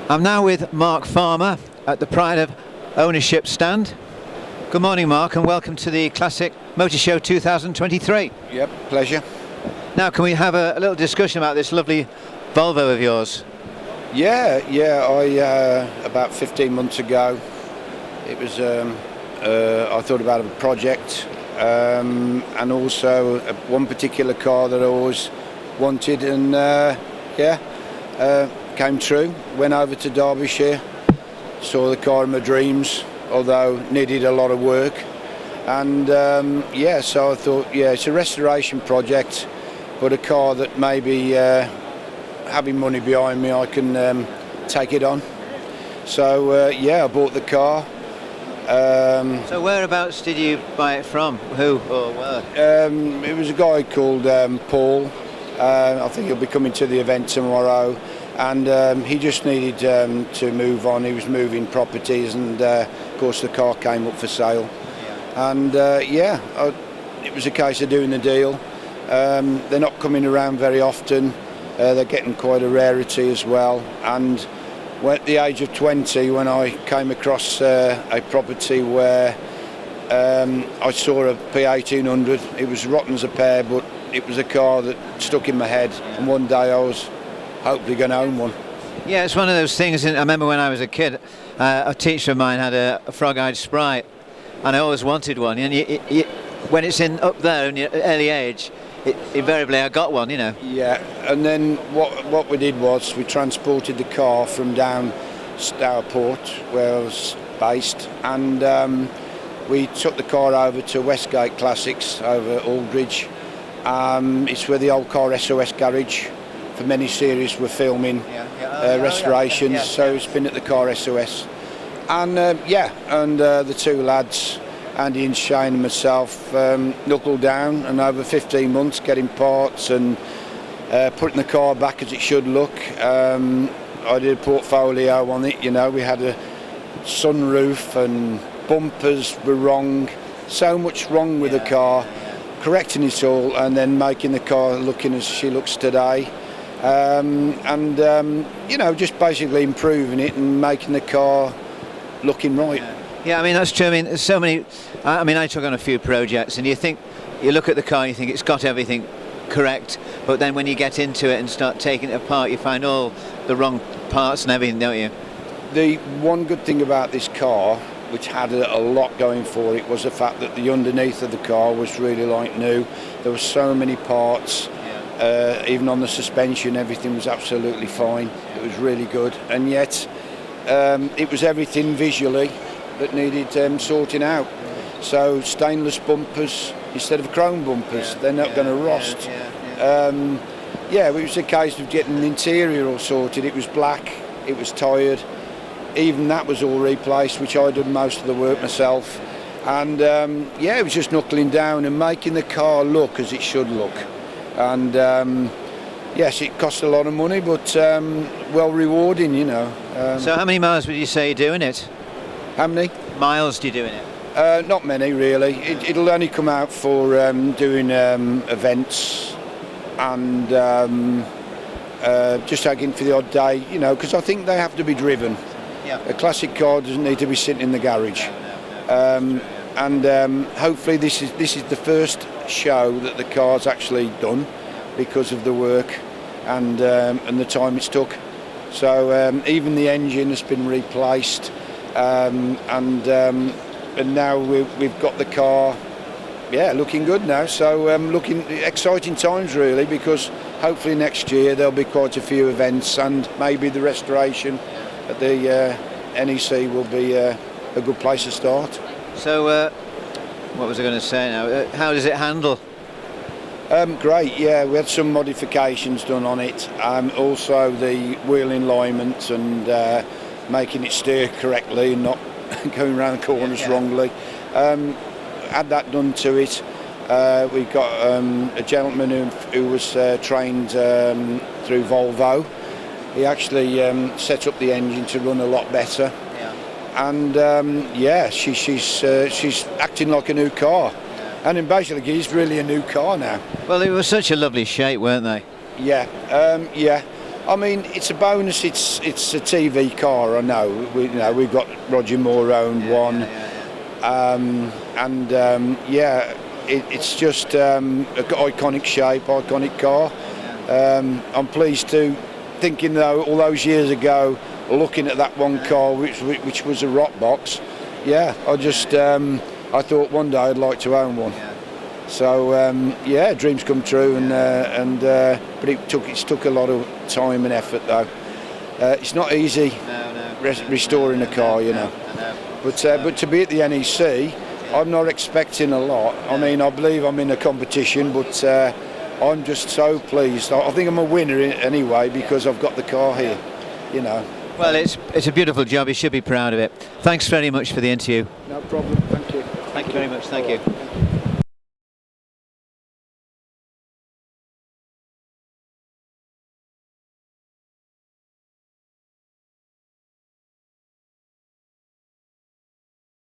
I'm now with Mark Farmer at the Pride of Ownership stand. Good morning, Mark, and welcome to the Classic Motor Show 2023. Yep, pleasure. Now, can we have a little discussion about this lovely Volvo of yours? Yeah, about 15 months ago, it was, I thought about a project, and also one particular car that I always wanted, and came true. Went over to Derbyshire, saw the car of my dreams, although needed a lot of work, and so I thought, it's a restoration project, but a car that maybe having money behind me, I can take it on. So I bought the car. So whereabouts did you buy it from? Who or where? It was a guy called Paul. I think he'll be coming to the event tomorrow, and he just needed to move on. He was moving properties, and of course the car came up for sale. And it was a case of doing the deal. They're not coming around very often. They're getting quite a rarity as well, and at the age of 20, when I came across a property where I saw a P1800, it was rotten as a pear, but it was a car that stuck in my head, and one day I was hopefully going to own one. Yeah, it's one of those things. I remember when I was a kid, a teacher of mine had a frog-eyed Sprite, and I always wanted one. And when it's up there in your early age, invariably I got one, Yeah, and then what we did was we transported the car from down Stourport, where I was based, and we took the car over to Westgate Classics over Aldridge. It's where the old car SOS garage for many series were filming restorations, so it's been at the car SOS. And the two lads, Andy and Shane and myself, knuckled down, and over 15 months getting parts and putting the car back as it should look. I did a portfolio on it, we had a sunroof and bumpers were wrong, so much wrong with the car, correcting it all and then making the car looking as she looks today. Just basically improving it and making the car looking right. Yeah, that's true. There's so many. I took on a few projects, and you look at the car and you think it's got everything correct, but then when you get into it and start taking it apart, you find all the wrong parts and everything, don't you? The one good thing about this car, which had a lot going for it, was the fact that the underneath of the car was really like new. There were so many parts. Even on the suspension, everything was absolutely fine. It was really good, and yet it was everything visually that needed sorting out. So stainless bumpers instead of chrome bumpers, they're not going to rust. It was a case of getting the interior all sorted. It was black, it was tired, even that was all replaced, which I did most of the work myself. And it was just knuckling down and making the car look as it should look. And yes, it cost a lot of money, but well rewarding, So how many miles would you say you're doing it? How many miles do you do in it? Not many, really. It'll only come out for doing events and just taking for the odd day, because I think they have to be driven. Yeah. A classic car doesn't need to be sitting in the garage. Hopefully this is the first show that the car's actually done because of the work and the time it's took. So even the engine has been replaced. And now we've got the car, looking good now. So looking exciting times really, because hopefully next year there'll be quite a few events, and maybe the restoration at the NEC will be a good place to start. So what was I going to say now? How does it handle? Great, yeah. We had some modifications done on it. Also the wheel alignment and making it steer correctly and not going around the corners wrongly. Had that done to it. We got a gentleman who was trained through Volvo. He actually set up the engine to run a lot better. And she's acting like a new car. And then basically it's really a new car now. Well, they were such a lovely shape, weren't they? Yeah, I mean, it's a bonus. It's a TV car. I know. We've got Roger Moore owned one, it's just got iconic shape, iconic car. I'm pleased to thinking though all those years ago, looking at that one car which was a rock box. Yeah, I thought one day I'd like to own one. So dreams come true, but it took a lot of time and effort though. It's not easy restoring a car, you know. But to be at the NEC, I'm not expecting a lot. I mean, I believe I'm in a competition, but I'm just so pleased. I think I'm a winner anyway because I've got the car here, you know. Well, it's a beautiful job. You should be proud of it. Thanks very much for the interview. No problem. Thank you. Thank you very much. Thank you.